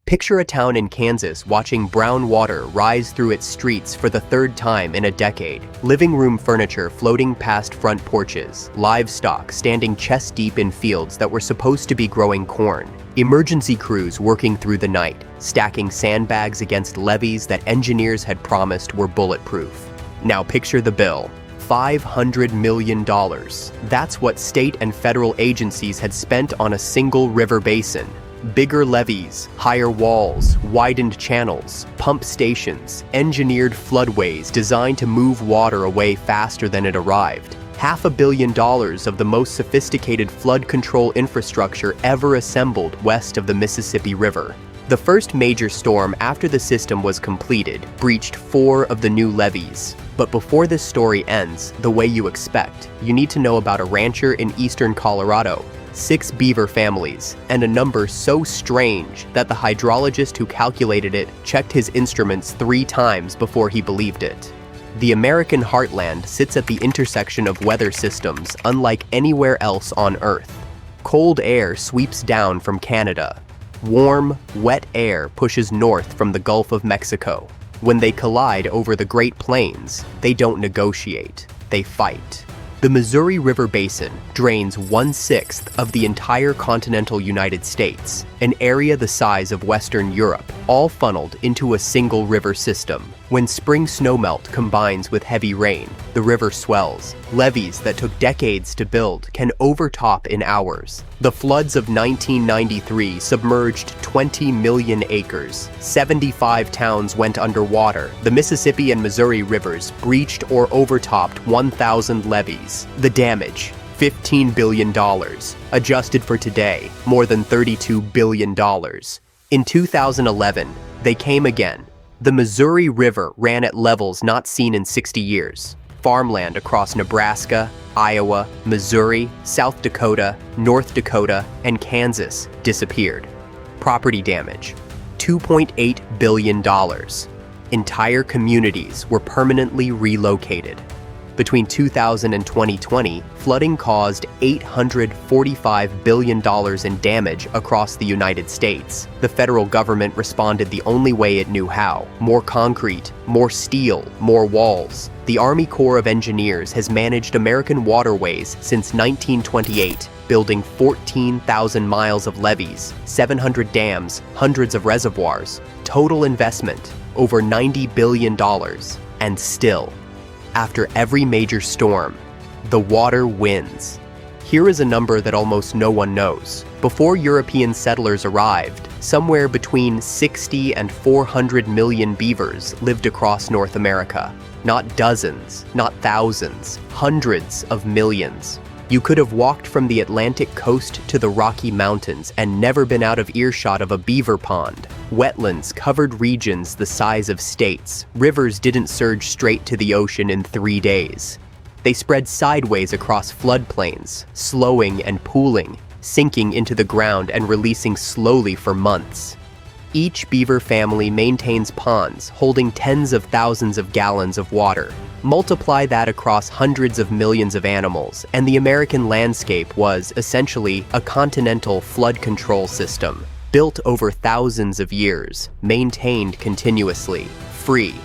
Picture a town in Kansas watching brown water rise through its streets for the third time in a decade. Living room furniture floating past front porches, livestock standing chest-deep in fields that were supposed to be growing corn, emergency crews working through the night, stacking sandbags against levees that engineers had promised were bulletproof. Now picture the bill. $500 million. That's what state and federal agencies had spent on a single river basin. Bigger levees, higher walls, widened channels, pump stations, engineered floodways designed to move water away faster than it arrived. $500 million of the most sophisticated flood control infrastructure ever assembled west of the Mississippi River. The first major storm after the system was completed breached 4 of the new levees. But before this story ends the way you expect, you need to know about a rancher in eastern Colorado, 6 beaver families, and a number so strange that the hydrologist who calculated it checked his instruments 3 times before he believed it. The American heartland sits at the intersection of weather systems unlike anywhere else on Earth. Cold air sweeps down from Canada. Warm, wet air pushes north from the Gulf of Mexico. When they collide over the Great Plains, they don't negotiate, they fight. The Missouri River Basin drains 1/6 of the entire continental United States, an area the size of Western Europe, all funneled into a single river system. When spring snowmelt combines with heavy rain, the river swells. Levees that took decades to build can overtop in hours. The floods of 1993 submerged 20 million acres. 75 towns went underwater. The Mississippi and Missouri rivers breached or overtopped 1,000 levees. The damage, $15 billion. Adjusted for today, more than $32 billion. In 2011, they came again. The Missouri River ran at levels not seen in 60 years. Farmland across Nebraska, Iowa, Missouri, South Dakota, North Dakota, and Kansas disappeared. Property damage, $2.8 billion. Entire communities were permanently relocated. Between 2000 and 2020, flooding caused $845 billion in damage across the United States. The federal government responded the only way it knew how: more concrete, more steel, more walls. The Army Corps of Engineers has managed American waterways since 1928, building 14,000 miles of levees, 700 dams, hundreds of reservoirs. Total investment, over $90 billion. And still, after every major storm, the water wins. Here is a number that almost no one knows. Before European settlers arrived, somewhere between 60 and 400 million beavers lived across North America. Not dozens, not thousands, hundreds of millions. You could have walked from the Atlantic coast to the Rocky Mountains and never been out of earshot of a beaver pond. Wetlands covered regions the size of states. Rivers didn't surge straight to the ocean in 3 days. They spread sideways across floodplains, slowing and pooling, sinking into the ground and releasing slowly for months. Each beaver family maintains ponds holding tens of thousands of gallons of water. Multiply that across hundreds of millions of animals, and the American landscape was, essentially, a continental flood control system, built over thousands of years, maintained continuously, free.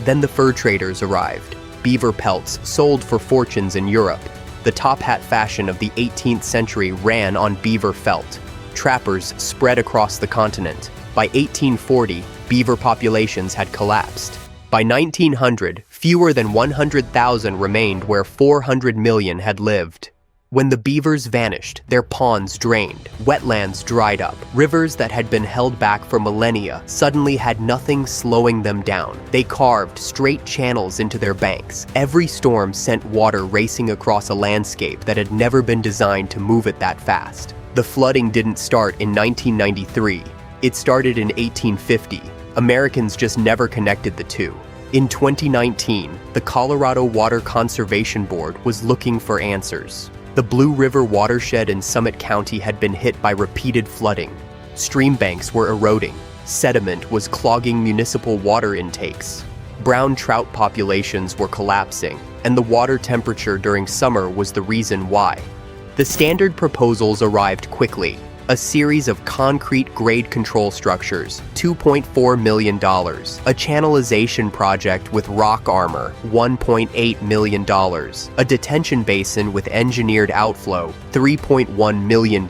Then the fur traders arrived. Beaver pelts sold for fortunes in Europe. The top hat fashion of the 18th century ran on beaver felt. Trappers spread across the continent. By 1840, beaver populations had collapsed. By 1900, fewer than 100,000 remained where 400 million had lived. When the beavers vanished, their ponds drained, wetlands dried up. Rivers that had been held back for millennia suddenly had nothing slowing them down. They carved straight channels into their banks. Every storm sent water racing across a landscape that had never been designed to move it that fast. The flooding didn't start in 1993. It started in 1850. Americans just never connected the two. In 2019, the Colorado Water Conservation Board was looking for answers. The Blue River watershed in Summit County had been hit by repeated flooding. Stream banks were eroding. Sediment was clogging municipal water intakes. Brown trout populations were collapsing, and the water temperature during summer was the reason why. The standard proposals arrived quickly. A series of concrete grade control structures, $2.4 million. A channelization project with rock armor, $1.8 million. A detention basin with engineered outflow, $3.1 million.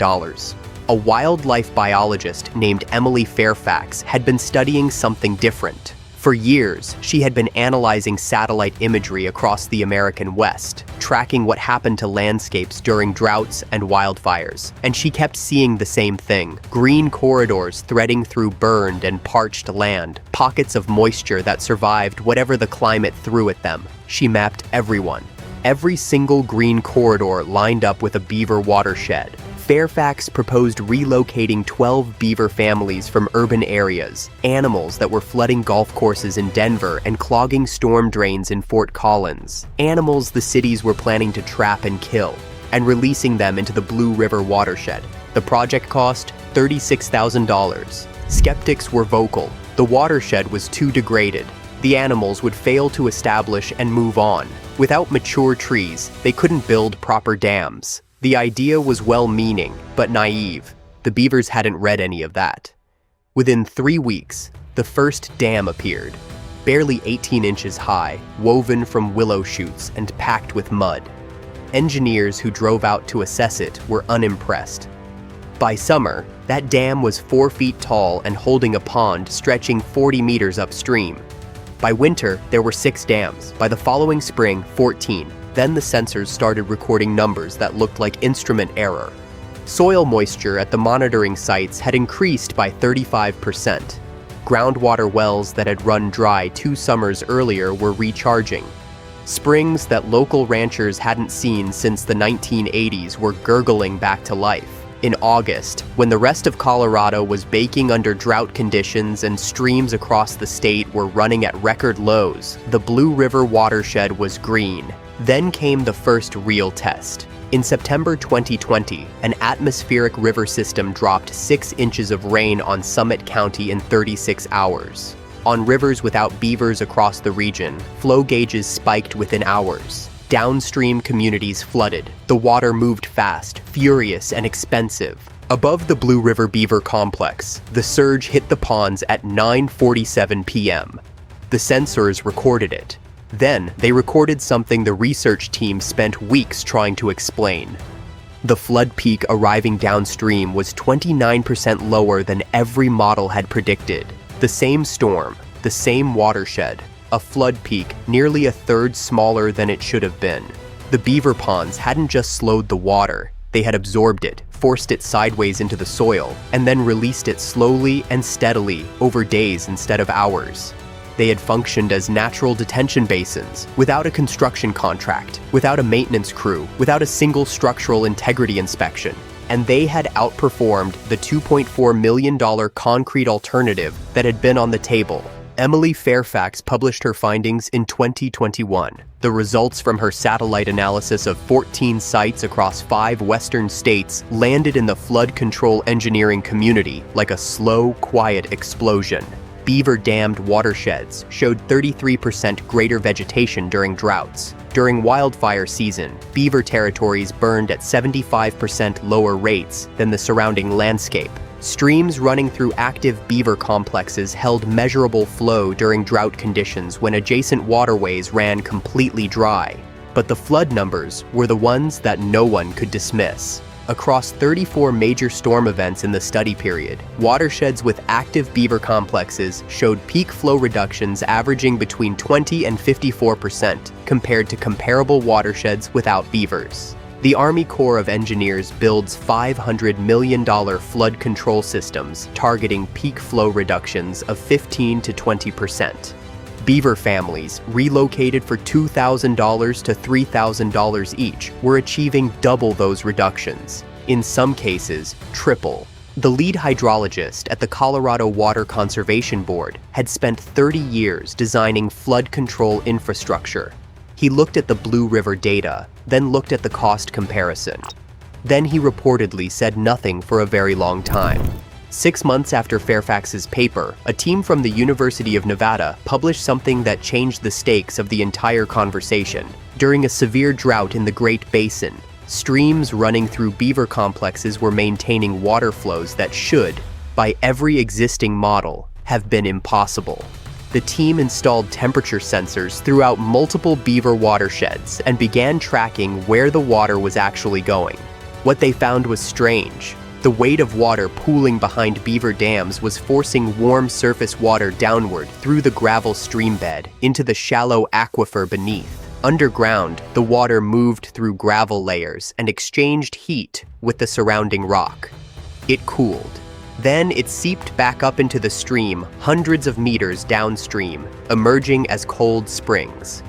A wildlife biologist named Emily Fairfax had been studying something different. For years, she had been analyzing satellite imagery across the American West, tracking what happened to landscapes during droughts and wildfires, and she kept seeing the same thing: green corridors threading through burned and parched land, pockets of moisture that survived whatever the climate threw at them. She mapped everyone. Every single green corridor lined up with a beaver watershed. Fairfax proposed relocating 12 beaver families from urban areas, animals that were flooding golf courses in Denver and clogging storm drains in Fort Collins, animals the cities were planning to trap and kill, and releasing them into the Blue River watershed. The project cost $36,000. Skeptics were vocal. The watershed was too degraded. The animals would fail to establish and move on. Without mature trees, they couldn't build proper dams. The idea was well-meaning, but naive. The beavers hadn't read any of that. Within 3 weeks, the first dam appeared, barely 18 inches high, woven from willow shoots and packed with mud. Engineers who drove out to assess it were unimpressed. By summer, that dam was 4 feet tall and holding a pond stretching 40 meters upstream. By winter, there were 6 dams. By the following spring, 14. Then the sensors started recording numbers that looked like instrument error. Soil moisture at the monitoring sites had increased by 35%. Groundwater wells that had run dry 2 summers earlier were recharging. Springs that local ranchers hadn't seen since the 1980s were gurgling back to life. In August, when the rest of Colorado was baking under drought conditions and streams across the state were running at record lows, the Blue River watershed was green. Then came the first real test. In September 2020, an atmospheric river system dropped 6 inches of rain on Summit County in 36 hours. On rivers without beavers across the region, flow gauges spiked within hours. Downstream communities flooded. The water moved fast, furious, and expensive. Above the Blue River Beaver Complex, the surge hit the ponds at 9:47 p.m. The sensors recorded it. Then, they recorded something the research team spent weeks trying to explain. The flood peak arriving downstream was 29% lower than every model had predicted. The same storm, the same watershed, a flood peak nearly a third smaller than it should have been. The beaver ponds hadn't just slowed the water, they had absorbed it, forced it sideways into the soil, and then released it slowly and steadily over days instead of hours. They had functioned as natural detention basins, without a construction contract, without a maintenance crew, without a single structural integrity inspection. And they had outperformed the $2.4 million concrete alternative that had been on the table. Emily Fairfax published her findings in 2021. The results from her satellite analysis of 14 sites across 5 western states landed in the flood control engineering community like a slow, quiet explosion. Beaver-dammed watersheds showed 33% greater vegetation during droughts. During wildfire season, beaver territories burned at 75% lower rates than the surrounding landscape. Streams running through active beaver complexes held measurable flow during drought conditions when adjacent waterways ran completely dry. But the flood numbers were the ones that no one could dismiss. Across 34 major storm events in the study period, watersheds with active beaver complexes showed peak flow reductions averaging between 20 and 54% compared to comparable watersheds without beavers. The Army Corps of Engineers builds $500 million flood control systems targeting peak flow reductions of 15 to 20%. Beaver families, relocated for $2,000 to $3,000 each, were achieving double those reductions. In some cases, triple. The lead hydrologist at the Colorado Water Conservation Board had spent 30 years designing flood control infrastructure. He looked at the Blue River data, then looked at the cost comparison. Then he reportedly said nothing for a very long time. 6 months after Fairfax's paper, a team from the University of Nevada published something that changed the stakes of the entire conversation. During a severe drought in the Great Basin, Streams running through beaver complexes were maintaining water flows that should, by every existing model, have been impossible. The team installed temperature sensors throughout multiple beaver watersheds and began tracking where the water was actually going. What they found was strange. The weight of water pooling behind beaver dams was forcing warm surface water downward through the gravel stream bed into the shallow aquifer beneath. Underground, the water moved through gravel layers and exchanged heat with the surrounding rock. It cooled. Then it seeped back up into the stream hundreds of meters downstream, emerging as cold springs.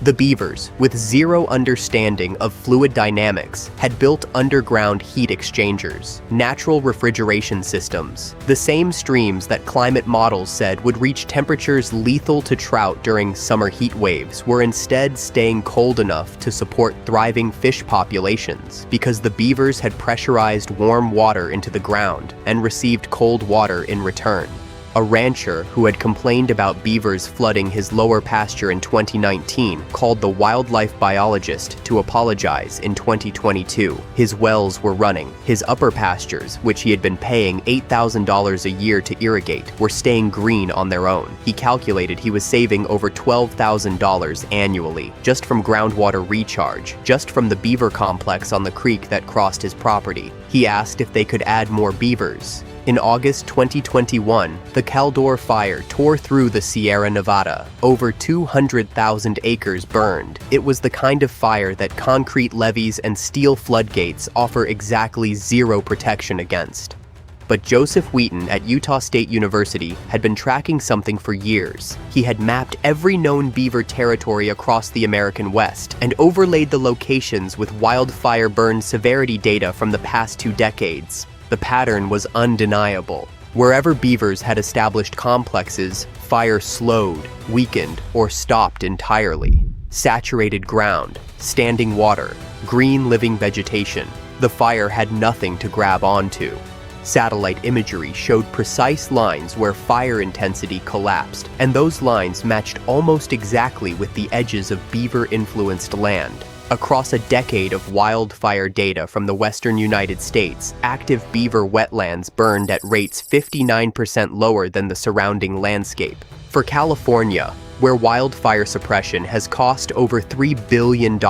The beavers, with zero understanding of fluid dynamics, had built underground heat exchangers, natural refrigeration systems. The same streams that climate models said would reach temperatures lethal to trout during summer heat waves were instead staying cold enough to support thriving fish populations because the beavers had pressurized warm water into the ground and received cold water in return. A rancher who had complained about beavers flooding his lower pasture in 2019 called the wildlife biologist to apologize in 2022. His wells were running. His upper pastures, which he had been paying $8,000 a year to irrigate, were staying green on their own. He calculated he was saving over $12,000 annually, just from groundwater recharge, just from the beaver complex on the creek that crossed his property. He asked if they could add more beavers. In August 2021, the Caldor fire tore through the Sierra Nevada. Over 200,000 acres burned. It was the kind of fire that concrete levees and steel floodgates offer exactly zero protection against. But Joseph Wheaton at Utah State University had been tracking something for years. He had mapped every known beaver territory across the American West and overlaid the locations with wildfire burn severity data from the past 2 decades. The pattern was undeniable. Wherever beavers had established complexes, fire slowed, weakened, or stopped entirely. Saturated ground, standing water, green living vegetation. The fire had nothing to grab onto. Satellite imagery showed precise lines where fire intensity collapsed, and those lines matched almost exactly with the edges of beaver-influenced land. Across a decade of wildfire data from the western United States, active beaver wetlands burned at rates 59% lower than the surrounding landscape. For California, where wildfire suppression has cost over $3 billion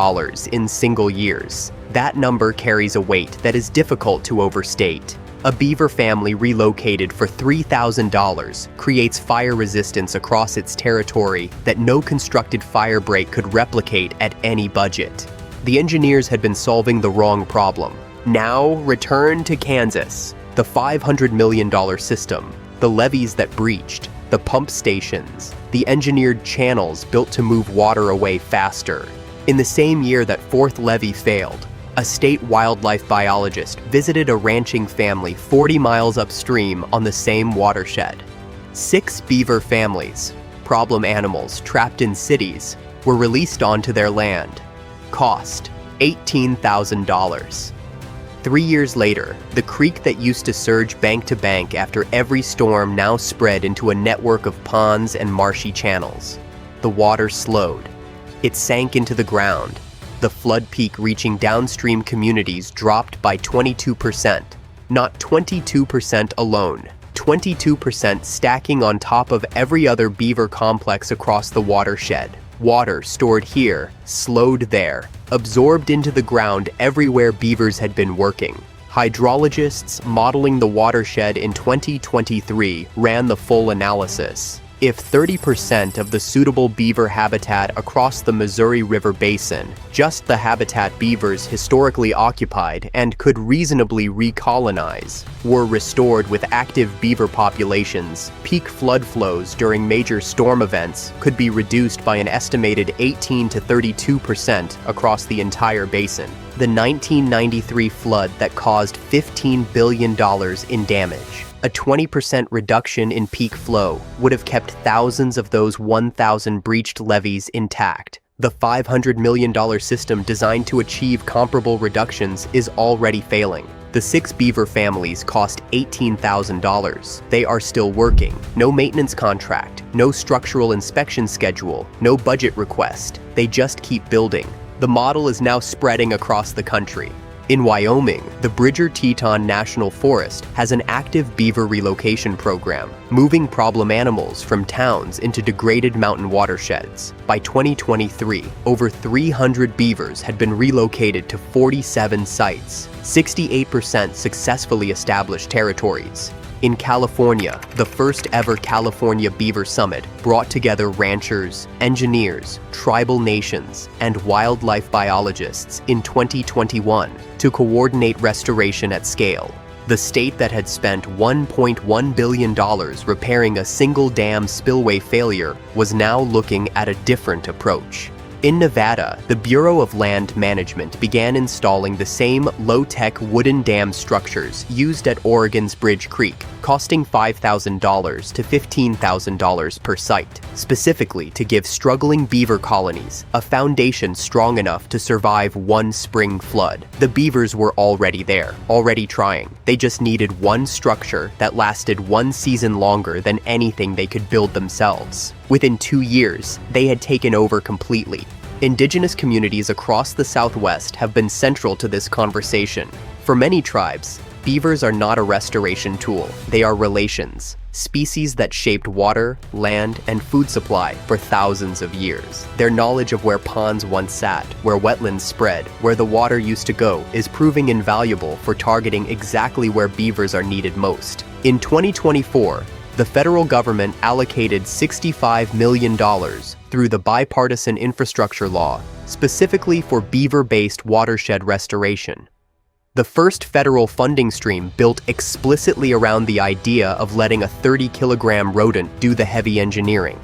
in single years, that number carries a weight that is difficult to overstate. A beaver family relocated for $3,000 creates fire resistance across its territory that no constructed fire break could replicate at any budget. The engineers had been solving the wrong problem. Now, return to Kansas. The $500 million system, the levees that breached, the pump stations, the engineered channels built to move water away faster. In the same year that fourth levee failed, a state wildlife biologist visited a ranching family 40 miles upstream on the same watershed. 6 beaver families, problem animals trapped in cities, were released onto their land. Cost, $18,000. 3 years later, the creek that used to surge bank to bank after every storm now spread into a network of ponds and marshy channels. The water slowed. It sank into the ground. The flood peak reaching downstream communities dropped by 22%. Not 22% alone, 22% stacking on top of every other beaver complex across the watershed. Water stored here, slowed there, absorbed into the ground everywhere beavers had been working. Hydrologists modeling the watershed in 2023 ran the full analysis. If 30% of the suitable beaver habitat across the Missouri River Basin, just the habitat beavers historically occupied and could reasonably recolonize, were restored with active beaver populations, peak flood flows during major storm events could be reduced by an estimated 18 to 32% across the entire basin. The 1993 flood that caused $15 billion in damage. A 20% reduction in peak flow would have kept thousands of those 1,000 breached levees intact. The $500 million system designed to achieve comparable reductions is already failing. The 6 beaver families cost $18,000. They are still working. No maintenance contract, no structural inspection schedule, no budget request. They just keep building. The model is now spreading across the country. In Wyoming, the Bridger-Teton National Forest has an active beaver relocation program, moving problem animals from towns into degraded mountain watersheds. By 2023, over 300 beavers had been relocated to 47 sites, 68% successfully established territories. In California, the first ever California Beaver Summit brought together ranchers, engineers, tribal nations, and wildlife biologists in 2021 to coordinate restoration at scale. The state that had spent $1.1 billion repairing a single dam spillway failure was now looking at a different approach. In Nevada, the Bureau of Land Management began installing the same low-tech wooden dam structures used at Oregon's Bridge Creek, costing $5,000 to $15,000 per site, specifically to give struggling beaver colonies a foundation strong enough to survive one spring flood. The beavers were already there, already trying. They just needed one structure that lasted one season longer than anything they could build themselves. Within 2 years, they had taken over completely. Indigenous communities across the Southwest have been central to this conversation. For many tribes, beavers are not a restoration tool, they are relations. Species that shaped water, land, and food supply for thousands of years. Their knowledge of where ponds once sat, where wetlands spread, where the water used to go, is proving invaluable for targeting exactly where beavers are needed most. In 2024, the federal government allocated $65 million through the bipartisan infrastructure law, specifically for beaver-based watershed restoration. The first federal funding stream built explicitly around the idea of letting a 30-kilogram rodent do the heavy engineering.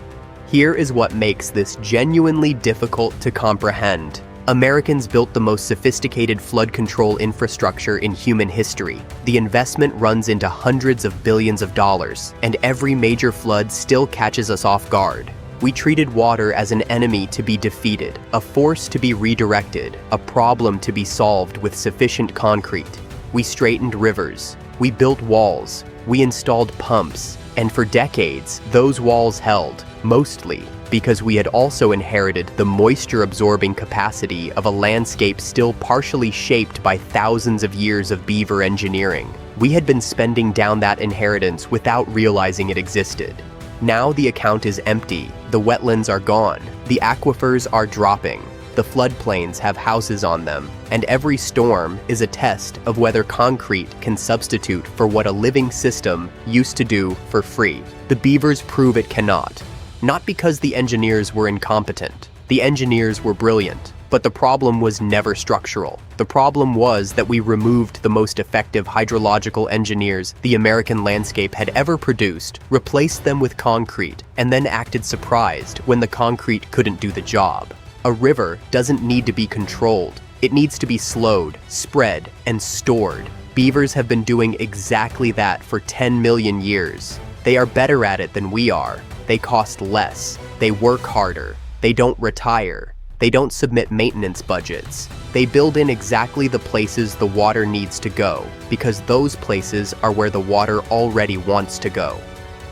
Here is what makes this genuinely difficult to comprehend. Americans built the most sophisticated flood control infrastructure in human history. The investment runs into hundreds of billions of dollars, and every major flood still catches us off guard. We treated water as an enemy to be defeated, a force to be redirected, a problem to be solved with sufficient concrete. We straightened rivers, we built walls, we installed pumps, and for decades, those walls held, mostly because we had also inherited the moisture-absorbing capacity of a landscape still partially shaped by thousands of years of beaver engineering. We had been spending down that inheritance without realizing it existed. Now the account is empty, the wetlands are gone, the aquifers are dropping, the floodplains have houses on them, and every storm is a test of whether concrete can substitute for what a living system used to do for free. The beavers prove it cannot. Not because the engineers were incompetent. The engineers were brilliant, but the problem was never structural. The problem was that we removed the most effective hydrological engineers the American landscape had ever produced, replaced them with concrete, and then acted surprised when the concrete couldn't do the job. A river doesn't need to be controlled. It needs to be slowed, spread, and stored. Beavers have been doing exactly that for 10 million years. They are better at it than we are. They cost less. They work harder. They don't retire. They don't submit maintenance budgets. They build in exactly the places the water needs to go, because those places are where the water already wants to go.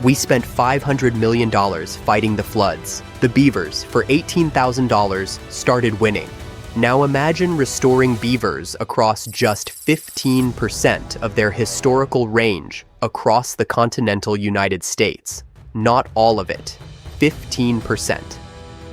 We spent $500 million fighting the floods. The beavers, for $18,000, started winning. Now imagine restoring beavers across just 15% of their historical range across the continental United States. Not all of it, 15%.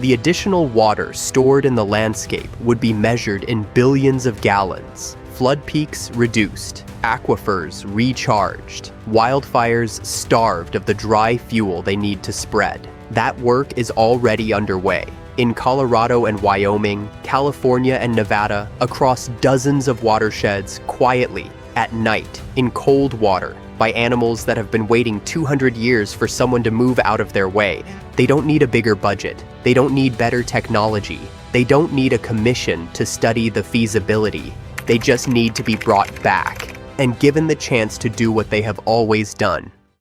The additional water stored in the landscape would be measured in billions of gallons. Flood peaks reduced, aquifers recharged, wildfires starved of the dry fuel they need to spread. That work is already underway. In Colorado and Wyoming, California and Nevada, across dozens of watersheds, quietly, at night, in cold water, by animals that have been waiting 200 years for someone to move out of their way. They don't need a bigger budget. They don't need better technology. They don't need a commission to study the feasibility. They just need to be brought back and given the chance to do what they have always done.